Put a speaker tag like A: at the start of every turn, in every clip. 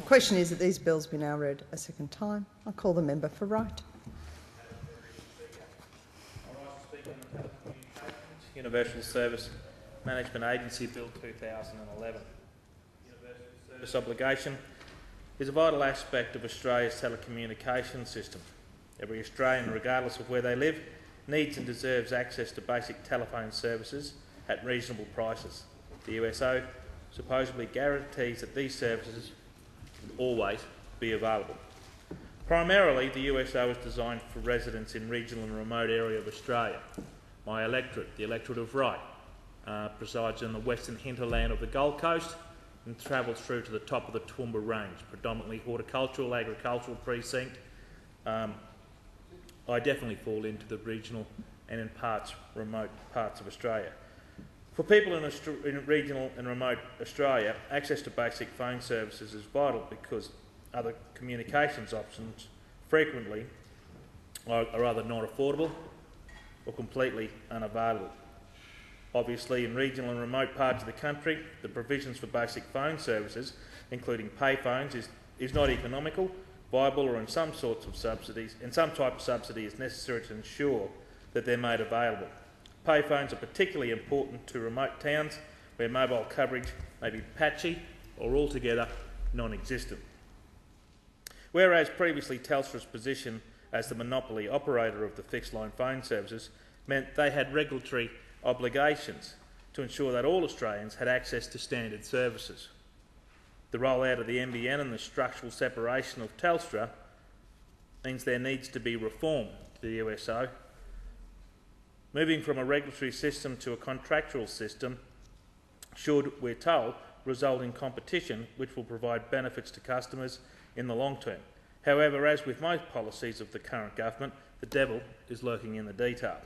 A: The question is that these bills be now read a second time. I call the member for Wright.
B: Universal Service Management Agency Bill 2011. Universal Service obligation is a vital aspect of Australia's telecommunications system. Every Australian, regardless of where they live, needs and deserves access to basic telephone services at reasonable prices. The USO supposedly guarantees that these services will always be available. Primarily, the USO is designed for residents in regional and remote areas of Australia. My electorate, the electorate of Wright, presides in the western hinterland of the Gold Coast and travels through to the top of the Toowoomba Range, predominantly horticultural, agricultural precinct. I definitely fall into the regional and in remote parts of Australia. For people in regional and remote Australia, access to basic phone services is vital because other communications options frequently are either not affordable or completely unavailable. Obviously, in regional and remote parts of the country, the provisions for basic phone services, including payphones, is not economical, viable, or in some type of subsidy is necessary to ensure that they're made available. Payphones are particularly important to remote towns where mobile coverage may be patchy or altogether non-existent. Whereas previously Telstra's position as the monopoly operator of the fixed-line phone services meant they had regulatory obligations to ensure that all Australians had access to standard services. The rollout of the NBN and the structural separation of Telstra means there needs to be reform to the USO. Moving from a regulatory system to a contractual system should, we're told, result in competition which will provide benefits to customers in the long term. However, as with most policies of the current government, the devil is lurking in the detail.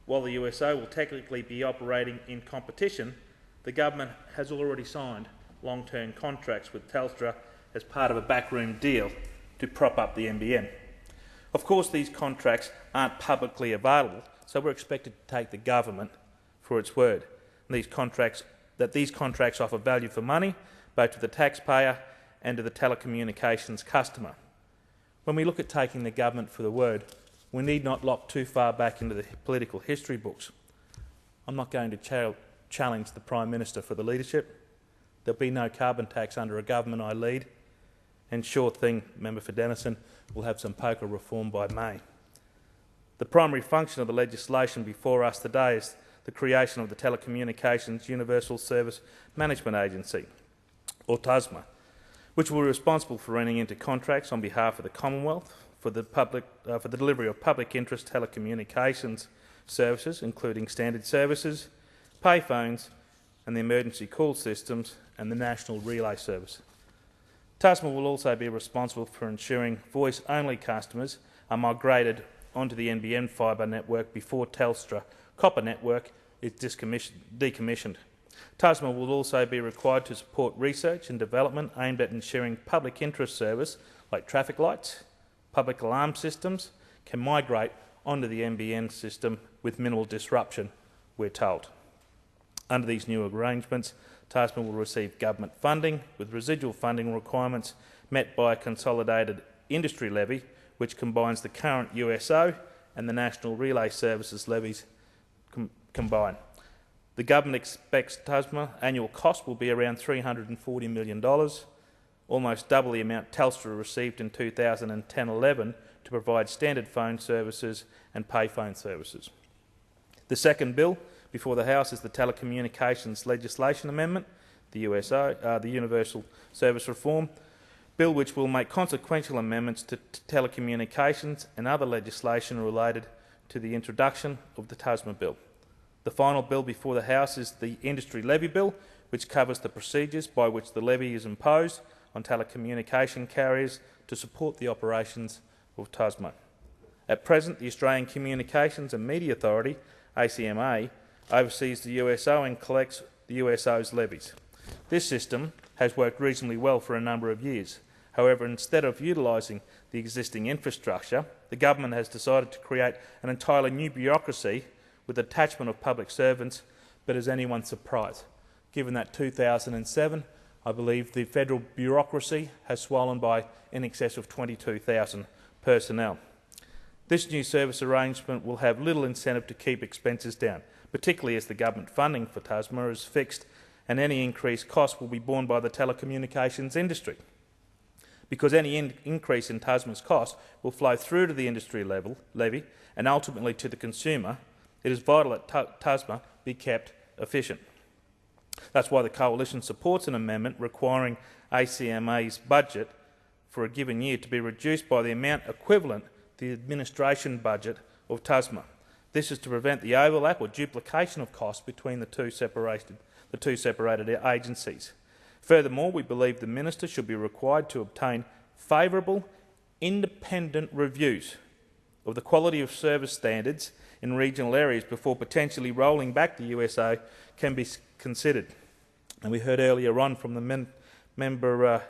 B: While the USO will technically be operating in competition, the government has already signed long-term contracts with Telstra as part of a backroom deal to prop up the NBN. Of course, these contracts aren't publicly available, so we're expected to take the government for its word. And these contracts offer value for money, both to the taxpayer and to the telecommunications customer. When we look at taking the government for the word, we need not look too far back into the political history books. I'm not going to challenge the Prime Minister for the leadership. There'll be no carbon tax under a government I lead, and sure thing, Member for Denison, we'll have some poker reform by May. The primary function of the legislation before us today is the creation of the Telecommunications Universal Service Management Agency, or TUSMA, which will be responsible for entering into contracts on behalf of the Commonwealth for the delivery of public interest telecommunications services, including standard services, payphones and the emergency call systems and the national relay service. TUSMA will also be responsible for ensuring voice-only customers are migrated onto the NBN fibre network before Telstra copper network is decommissioned. TUSMA will also be required to support research and development aimed at ensuring public interest service like traffic lights, public alarm systems can migrate onto the NBN system with minimal disruption, we're told. Under these new arrangements, TUSMA will receive government funding with residual funding requirements met by a consolidated industry levy which combines the current USO and the National Relay Services levies combined. The government expects TUSMA annual cost will be around $340 million, almost double the amount Telstra received in 2010-11 to provide standard phone services and payphone services. The second bill before the House is the Telecommunications Legislation Amendment, the Universal Service Reform Bill, which will make consequential amendments to telecommunications and other legislation related to the introduction of the TUSMA Bill. The final bill before the House is the Industry Levy Bill, which covers the procedures by which the levy is imposed on telecommunication carriers to support the operations of TUSMA. At present, the Australian Communications and Media Authority, ACMA, oversees the USO and collects the USO's levies. This system has worked reasonably well for a number of years. However, instead of utilising the existing infrastructure, the government has decided to create an entirely new bureaucracy with the attachment of public servants, but is anyone surprised, given that 2007 I believe the federal bureaucracy has swollen by in excess of 22,000 personnel. This new service arrangement will have little incentive to keep expenses down, particularly as the government funding for TASMA is fixed and any increased cost will be borne by the telecommunications industry. Because any increase in TASMA's cost will flow through to the industry levy and ultimately to the consumer, it is vital that TASMA be kept efficient. That's why the Coalition supports an amendment requiring ACMA's budget for a given year to be reduced by the amount equivalent to the administration budget of TASMA. This is to prevent the overlap or duplication of costs between the two separated agencies. Furthermore, we believe the Minister should be required to obtain favourable, independent reviews of the quality of service standards in regional areas before potentially rolling back the USA can be considered. And we heard earlier on from the member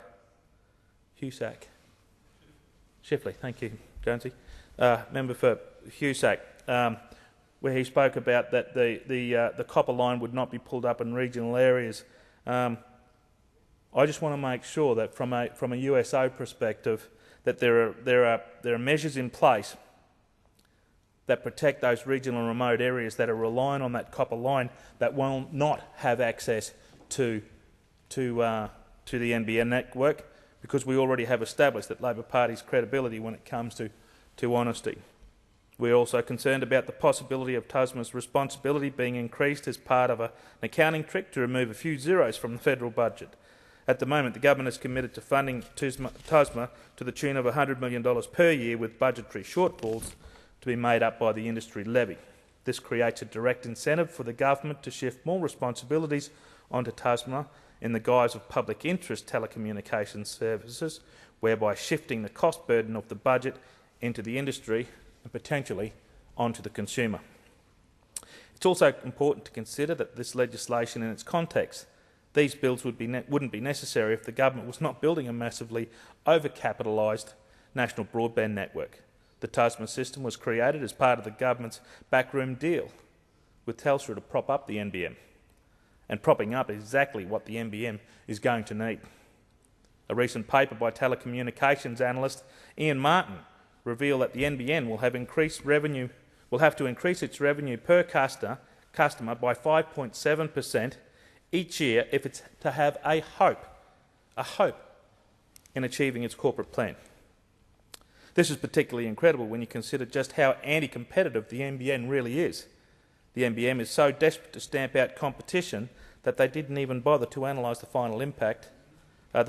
B: Shifley, thank you, Jonesy, member for Husac, where he spoke about that the copper line would not be pulled up in regional areas. I just want to make sure that from a USO perspective, that there are measures in place that protect those regional and remote areas that are relying on that copper line that will not have access to the NBN network, because we already have established that Labor Party's credibility when it comes to honesty. We're also concerned about the possibility of TASMA's responsibility being increased as part of an accounting trick to remove a few zeros from the federal budget. At the moment, the government is committed to funding TASMA to the tune of $100 million per year, with budgetary shortfalls to be made up by the industry levy. This creates a direct incentive for the government to shift more responsibilities onto TASMA in the guise of public interest telecommunications services, whereby shifting the cost burden of the budget into the industry and potentially onto the consumer. It's also important to consider that this legislation in its context, these bills wouldn't be necessary if the government was not building a massively overcapitalised national broadband network. The TASMA system was created as part of the government's backroom deal with Telstra to prop up the NBN, and propping up exactly what the NBN is going to need. A recent paper by telecommunications analyst Ian Martin revealed that the NBN will have to increase its revenue per customer by 5.7% each year if it's to have a hope in achieving its corporate plan. This is particularly incredible when you consider just how anti-competitive the NBN really is. The NBN is so desperate to stamp out competition that they didn't even bother to analyse the financial impact of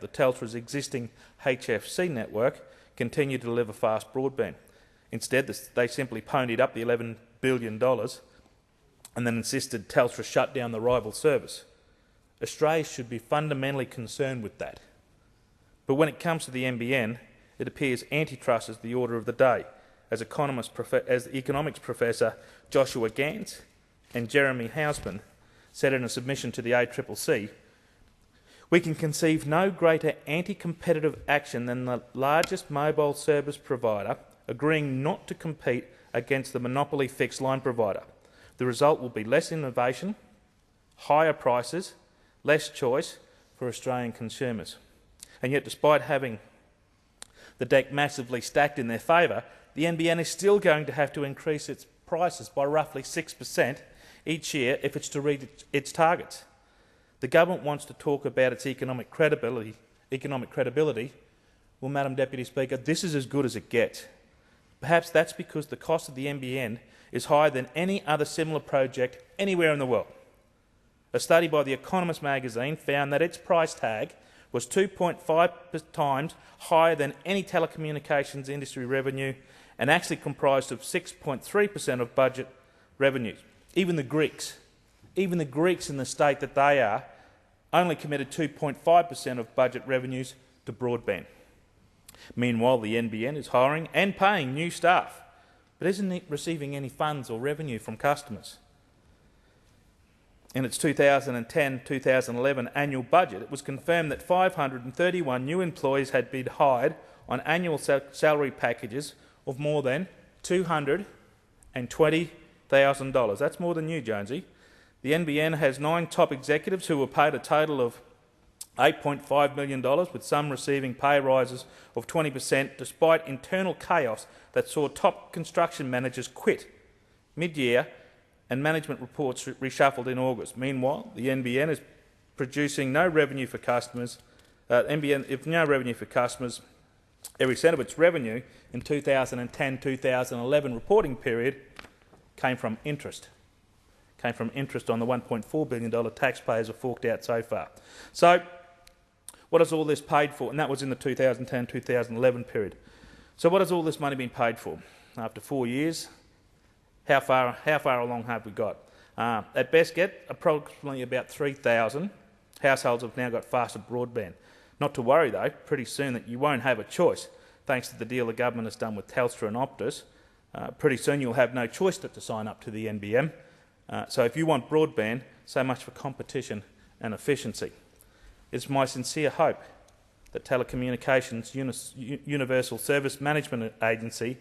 B: the Telstra's existing HFC network continue to deliver fast broadband. Instead, they simply ponied up the $11 billion and then insisted Telstra shut down the rival service. Australia should be fundamentally concerned with that. But when it comes to the NBN, it appears antitrust is the order of the day, as economics professor Joshua Gans and Jeremy Hausman said in a submission to the ACCC. We can conceive no greater anti-competitive action than the largest mobile service provider agreeing not to compete against the monopoly fixed line provider. The result will be less innovation, higher prices, less choice for Australian consumers. And yet, despite having the deck massively stacked in their favour, the NBN is still going to have to increase its prices by roughly 6% each year if it's to reach its targets. The government wants to talk about its economic credibility. Well, Madam Deputy Speaker, this is as good as it gets. Perhaps that's because the cost of the NBN is higher than any other similar project anywhere in the world. A study by The Economist magazine found that its price tag was 2.5 times higher than any telecommunications industry revenue and actually comprised of 6.3% of budget revenues. Even the Greeks in the state that they are, only committed 2.5% of budget revenues to broadband. Meanwhile, the NBN is hiring and paying new staff, but isn't receiving any funds or revenue from customers. In its 2010-2011 annual budget, it was confirmed that 531 new employees had been hired on annual salary packages of more than $220,000. That's more than you, Jonesy. The NBN has 9 top executives who were paid a total of $8.5 million, with some receiving pay rises of 20% despite internal chaos that saw top construction managers quit mid-year and management reports reshuffled in August. Meanwhile, the NBN is producing no revenue for customers. Every cent of its revenue in 2010-2011 reporting period came from interest. On the $1.4 billion taxpayers have forked out so far. So, what is all this paid for? And that was in the 2010-2011 period. So what has all this money been paid for? After 4 years, how far along have we got? At best get, approximately about 3,000 households have now got faster broadband. Not to worry though, pretty soon that you won't have a choice, thanks to the deal the government has done with Telstra and Optus. Pretty soon you'll have no choice but to sign up to the NBN. So if you want broadband, so much for competition and efficiency. It's my sincere hope that Telecommunications Universal Service Management Agency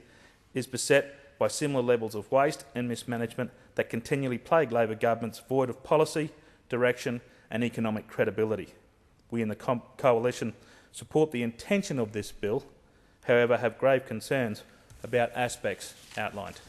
B: is beset by similar levels of waste and mismanagement that continually plague Labor governments void of policy, direction and economic credibility. We in the Coalition support the intention of this bill, however have grave concerns about aspects outlined.